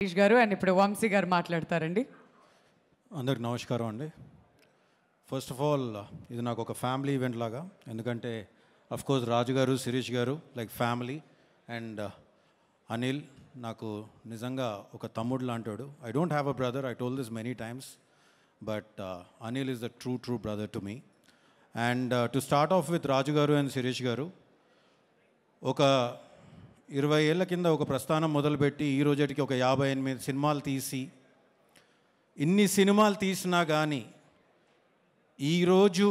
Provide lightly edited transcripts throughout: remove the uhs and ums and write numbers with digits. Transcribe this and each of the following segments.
హరీష్ గారు అండ్ ఇప్పుడు వంశీ గారు మాట్లాడతారండి. అందరికి నమస్కారం అండి. ఫస్ట్ ఆఫ్ ఆల్ ఇది నాకు ఒక ఫ్యామిలీ ఈవెంట్ లాగా, ఎందుకంటే కోర్స్ రాజు గారు, శిరీష్ గారు లైక్ ఫ్యామిలీ, అండ్ అనిల్ నాకు నిజంగా ఒక తమ్ముడు లాంటాడు. I don't have a brother, I told this many times, but Anil is the true brother to me. And to start off with Raju గారు అండ్ శిరీష్ గారు, ఒక 20 ఏళ్ళ కింద ఒక ప్రస్థానం మొదలుపెట్టి ఈ రోజుకి ఒక 58 సినిమాలు తీసి, ఇన్ని సినిమాలు తీసినా కానీ ఈరోజు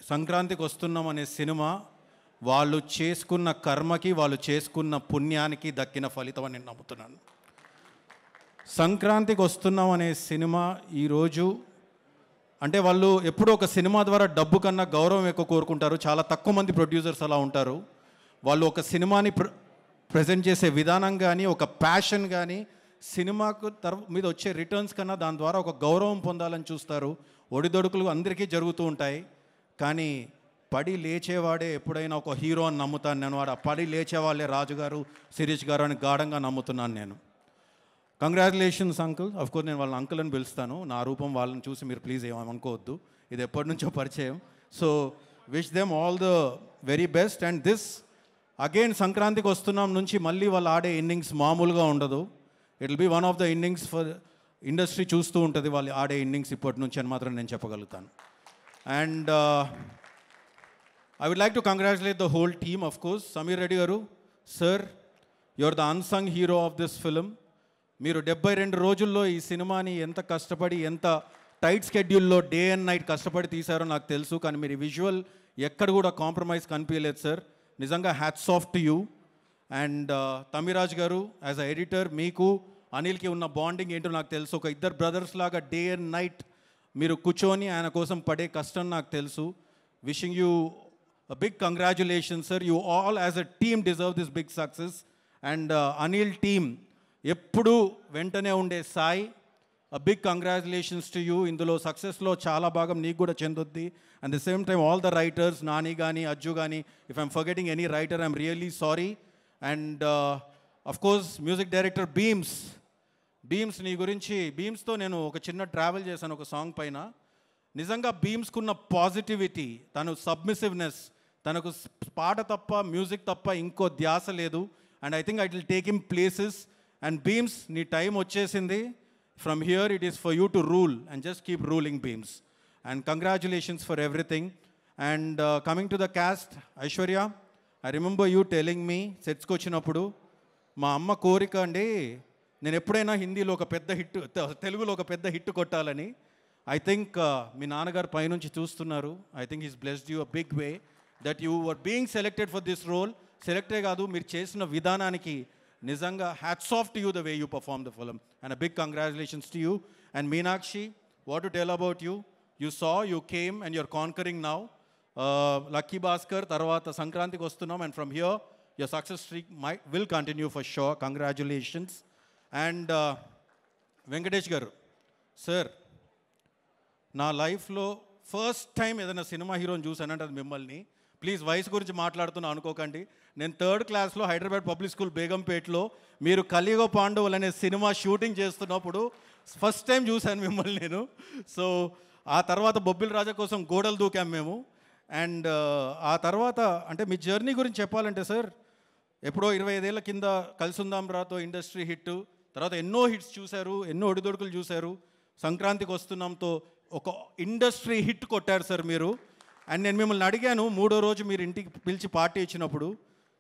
సంక్రాంతికి వస్తున్నాం అనే సినిమా వాళ్ళు చేసుకున్న కర్మకి, వాళ్ళు చేసుకున్న పుణ్యానికి దక్కిన ఫలితం అని నేను నమ్ముతున్నాను. సంక్రాంతికి వస్తున్నాం అనే సినిమా ఈరోజు అంటే వాళ్ళు ఎప్పుడూ ఒక సినిమా ద్వారా డబ్బు కన్నా గౌరవం ఎక్కువ కోరుకుంటారు. చాలా తక్కువ మంది ప్రొడ్యూసర్స్ అలా ఉంటారు. వాళ్ళు ఒక సినిమాని ప్రజెంట్ చేసే విధానం కానీ, ఒక ప్యాషన్ కానీ, సినిమాకు మీద వచ్చే రిటర్న్స్ కన్నా దాని ద్వారా ఒక గౌరవం పొందాలని చూస్తారు. ఒడిదొడుకులు అందరికీ జరుగుతూ ఉంటాయి, కానీ పడి లేచేవాడే ఎప్పుడైనా ఒక హీరో అని నమ్ముతాను నేను. వాడు పడి లేచేవాళ్ళే రాజు గారు, శిరీష్ గారు అని గాఢంగా నమ్ముతున్నాను నేను. Congratulations uncle. అఫ్కోర్స్ నేను వాళ్ళని అంకుల్ అని పిలుస్తాను, నా రూపం వాళ్ళని చూసి మీరు ప్లీజ్ ఏమనుకోవద్దు, ఇది ఎప్పటి నుంచో పరిచయం. So wish them all the very best. And this again సంక్రాంతికి వస్తున్నాం నుంచి మళ్ళీ వాళ్ళు ఆడే ఇన్నింగ్స్ మామూలుగా ఉండదు. It will be one of the innings for industry చూస్తూ ఉంటుంది వాళ్ళు ఆడే ఇన్నింగ్స్ ఇప్పటి నుంచి అని మాత్రం నేను చెప్పగలుగుతాను. And I would like to congratulate the whole team. Of course Sameer Reddy గారు, sir, you are the unsung hero of this film. మీరు 72 రోజుల్లో ఈ సినిమాని ఎంత కష్టపడి, ఎంత టైట్ స్కెడ్యూల్లో డే అండ్ నైట్ కష్టపడి తీశారో నాకు తెలుసు, కానీ మీరు విజువల్ ఎక్కడ కూడా కాంప్రమైజ్ కనిపించలేదు సార్. నిజంగా hats off to you. And Tamiraj గారు, యాజ్ అ ఎడిటర్, మీకు అనిల్కి ఉన్న బాండింగ్ ఏంటో నాకు తెలుసు. ఒక ఇద్దరు బ్రదర్స్ లాగా డే అండ్ నైట్ మీరు కూర్చొని ఆయన కోసం పడే కష్టం నాకు తెలుసు. Wishing you a big congratulations sir, you all as a team deserve this big success. And Anil team ఎప్పుడు వెంటనే ఉండే Sai, a big congratulations to you. ఇందులో సక్సెస్లో చాలా భాగం నీకు కూడా చెందుద్ది. And the same time all the writers, Nani కానీ, అజ్జు కానీ, if I'm forgetting any writer I'm really sorry. And of course music director Bheems నీ గురించి, బీమ్స్తో నేను ఒక చిన్న ట్రావెల్ చేశాను ఒక సాంగ్ పైన. నిజంగా బీమ్స్కున్న పాజిటివిటీ, తను సబ్మిసివ్నెస్, తనకు పాట తప్ప, మ్యూజిక్ తప్ప ఇంకో ధ్యాస లేదు. And I think I will take him places. And Bheems, నీ టైం వచ్చేసింది. From here it is for you to rule and just keep ruling Bheems. And congratulations for everything. And coming to the cast, Aishwarya, I remember you telling me సెట్స్కి వచ్చినప్పుడు, మా అమ్మ కోరిక అండి నేను ఎప్పుడైనా హిందీలో ఒక పెద్ద హిట్, తెలుగులో ఒక పెద్ద హిట్ కొట్టాలని. ఐ థింక్ మీ నాన్నగారు పైనుంచి చూస్తున్నారు. I think is blessed you a big way that you were being selected for this role. సెలెక్టే కాదు, మీరు చేసిన విధానానికి నిజంగా hats off to you the way you perform the film. And a big congratulations to you. And Meenakshi, what to tell about you? You saw, you came and you're conquering now. Lucky Bhaskar తర్వాత సంక్రాంతికి వస్తున్నాం, and from here your success streak will continue for sure. Congratulations. And Venkatesh గారు, sir, నా లైఫ్లో first time ఏదైనా cinema హీరోని చూసానంటే అది మిమ్మల్ని. ప్లీజ్ వయసు గురించి మాట్లాడుతున్నా అనుకోకండి. నేను 3rd క్లాస్లో హైదరాబాద్ పబ్లిక్ స్కూల్ బేగంపేటలో మీరు కలియుగ పాండవులు అనే సినిమా షూటింగ్ చేస్తున్నప్పుడు ఫస్ట్ టైం చూశాను మిమ్మల్ని నేను. సో ఆ తర్వాత బొబ్బిల్ రాజా కోసం గోడలు దూకాం మేము. అండ్ ఆ తర్వాత అంటే మీ జర్నీ గురించి చెప్పాలంటే సార్, ఎప్పుడో 25 ఏళ్ళ కింద కలిసుందాం రాతో ఇండస్ట్రీ హిట్, తర్వాత ఎన్నో హిట్స్ చూశారు, ఎన్నో ఒడిదొడుకులు చూశారు. సంక్రాంతికి వస్తున్నాంతో ఒక ఇండస్ట్రీ హిట్ కొట్టారు సార్ మీరు. అండ్ నేను మిమ్మల్ని అడిగాను 3వ రోజు మీరు ఇంటికి పిలిచి పార్టీ ఇచ్చినప్పుడు,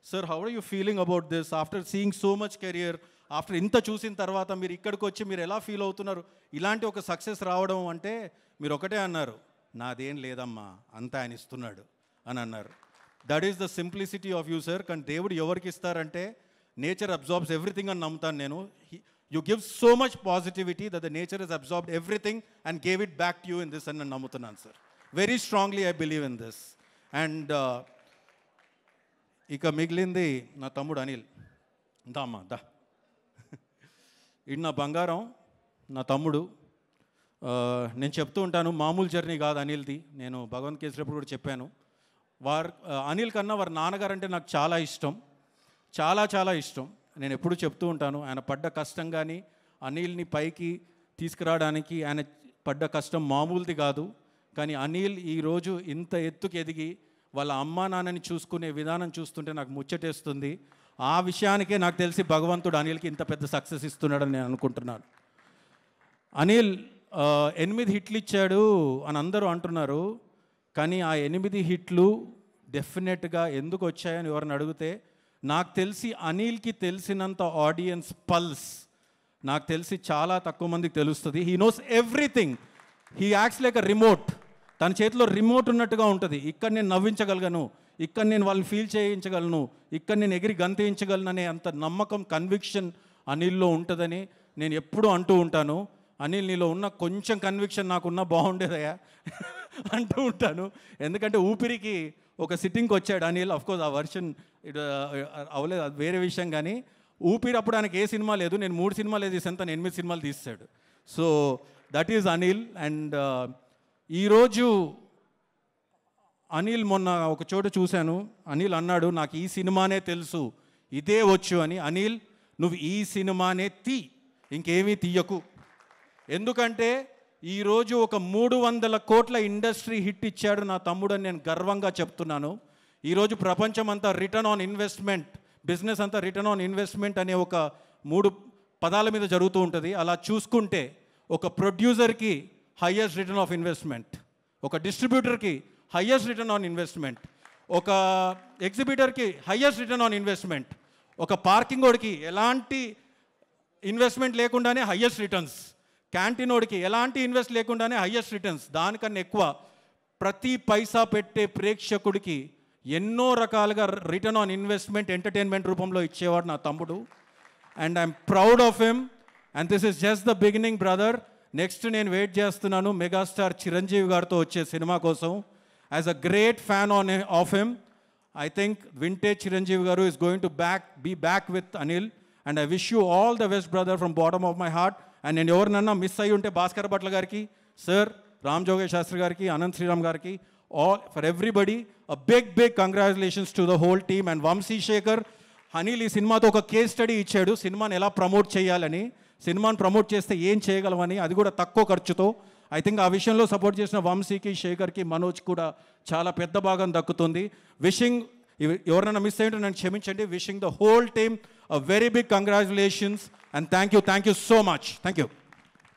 sir how are you feeling about this after seeing so much career, after ఇంత చూసిన తర్వాత మీరు ఇక్కడికి వచ్చి మీరు ఎలా ఫీల్ అవుతున్నారు, ఇలాంటి ఒక సక్సెస్ రావడం అంటే? మీరు ఒకటే అన్నారు, నాదేం లేదమ్మా, అంతా ఆయన ఇస్తున్నాడు అని అన్నారు. That is the simplicity of you sir. కానీ దేవుడు ఎవరికి ఇస్తారంటే నేచర్ అబ్జార్బ్స్ ఎవ్రీథింగ్ అని నమ్ముతాను నేను. You give so much positivity that the nature has absorbed everything and gave it back to you in this and నమ్ముతున్నాను sir. Very strongly I believe in this. And ఇక మిగిలింది నా తమ్ముడు అనిల్. దా అమ్మా దా, ఇది నా బంగారం, నా తమ్ముడు. నేను చెప్తూ ఉంటాను, మామూలు జర్నీ కాదు అనిల్ది. నేను భగవంత్ కేసరిప్పుడు కూడా చెప్పాను. అనిల్ కన్నా వారి నాన్నగారు అంటే నాకు చాలా ఇష్టం, చాలా చాలా ఇష్టం. నేను ఎప్పుడూ చెప్తూ ఉంటాను, ఆయన పడ్డ కష్టం కానీ అనిల్ని పైకి తీసుకురావడానికి ఆయన పడ్డ కష్టం మామూలుది కాదు. కానీ అనిల్ ఈరోజు ఇంత ఎత్తుకు ఎదిగి వాళ్ళ అమ్మా నాన్నని చూసుకునే విధానం చూస్తుంటే నాకు ముచ్చటేస్తుంది. ఆ విషయానికే నాకు తెలిసి భగవంతుడు అనిల్కి ఇంత పెద్ద సక్సెస్ ఇస్తున్నాడని నేను అనుకుంటున్నాను. అనిల్ 8 హిట్లు ఇచ్చాడు అని అందరూ అంటున్నారు. కానీ ఆ 8 హిట్లు డెఫినెట్గా ఎందుకు వచ్చాయని ఎవరిని అడిగితే నాకు తెలిసి అనిల్కి తెలిసినంత ఆడియన్స్ పల్స్ నాకు తెలిసి చాలా తక్కువ మందికి తెలుస్తుంది. He knows everything. He acts like a remote. తన చేతిలో రిమోట్ ఉన్నట్టుగా ఉంటుంది. ఇక్కడ నేను నవ్వించగలను, ఇక్కడ నేను వాళ్ళని ఫీల్ చేయించగలను, ఇక్కడ నేను ఎగిరి గంతేయించగలను అనే అంత నమ్మకం, కన్విక్షన్ అనిల్లో ఉంటుందని నేను ఎప్పుడూ అంటూ ఉంటాను. అనిల్, నీలో ఉన్న కొంచెం కన్విక్షన్ నాకున్నా బాగుండేదయ్యా అంటూ ఉంటాను. ఎందుకంటే ఊపిరికి ఒక సిట్టింగ్కి వచ్చాడు అనిల్. అఫ్కోర్స్ ఆ వర్షన్ అవ్వలేదు, అది వేరే విషయం. కానీ ఊపిరి అప్పుడు ఆయనకి ఏ సినిమా లేదు. నేను 3 సినిమాలు తీసాను, తను 8 సినిమాలు తీస్తాడు. So that is Anil. And ఈరోజు అనిల్ మొన్న ఒక చోట చూశాను, అనిల్ అన్నాడు నాకు ఈ సినిమానే తెలుసు, ఇదే వచ్చు అని. అనిల్, నువ్వు ఈ సినిమానే ఇంకేమీ తీయకు. ఎందుకంటే ఈరోజు ఒక 300 కోట్ల ఇండస్ట్రీ హిట్ ఇచ్చాడు నా తమ్ముడు అని నేను గర్వంగా చెప్తున్నాను. ఈరోజు ప్రపంచం అంతా రిటర్న్ ఆన్ ఇన్వెస్ట్మెంట్, బిజినెస్ అంతా రిటర్న్ ఆన్ ఇన్వెస్ట్మెంట్ అనే ఒక 3 పదాల మీద జరుగుతూ ఉంటుంది. అలా చూసుకుంటే ఒక ప్రొడ్యూసర్కి హయ్యెస్ట్ రిటర్న్ ఆఫ్ ఇన్వెస్ట్మెంట్, ఒక డిస్ట్రిబ్యూటర్కి హయ్యెస్ట్ రిటర్న్ ఆన్ ఇన్వెస్ట్మెంట్, ఒక ఎగ్జిబిటర్కి హయ్యెస్ట్ రిటర్న్ ఆన్ ఇన్వెస్ట్మెంట్, ఒక పార్కింగ్ వాడికి ఎలాంటి ఇన్వెస్ట్మెంట్ లేకుండానే హయ్యెస్ట్ రిటర్న్స్, క్యాంటీన్ వాడికి ఎలాంటి ఇన్వెస్ట్ లేకుండానే హయ్యెస్ట్ రిటర్న్స్. దానికన్నా ఎక్కువ ప్రతి పైసా పెట్టే ప్రేక్షకుడికి ఎన్నో రకాలుగా రిటర్న్ ఆన్ ఇన్వెస్ట్మెంట్ ఎంటర్టైన్మెంట్ రూపంలో ఇచ్చేవాడు నా తమ్ముడు. And I'm proud of him. And this is just the beginning brother. Next నేను వెయిట్ చేస్తున్నాను మెగాస్టార్ చిరంజీవి గారితో వచ్చే సినిమా కోసం. As a great fan of him, I think vintage Chiranjeevi గారు is going to be back with Anil. And I wish you all the best brother from bottom of my heart. And నేను ఎవరినన్నా miss అయ్యి ఉంటే భాస్కర్ భట్ల గారికి, sir, Ram జోగేష్ Sastry గారికి, అనంత్ శ్రీరామ్ గారికి, for everybody a big congratulations to the whole team. And Vamsi Shekhar, Anil ఈ సినిమాతో ఒక కేస్ స్టడీ ఇచ్చాడు సినిమాని ఎలా ప్రమోట్ చేయాలని, సినిమాని ప్రమోట్ చేస్తే ఏం చేయగలమని, అది కూడా తక్కువ ఖర్చుతో. ఐ థింక్ ఆ విషయంలో సపోర్ట్ చేసిన వంశీకి, శేఖర్కి, మనోజ్ కూడా చాలా పెద్ద భాగం దక్కుతుంది. విషింగ్, ఎవరైనా మిస్ అయ్యింటే నన్ను క్షమించండి. Wishing the whole team a very big congratulations and thank you so much. Thank you.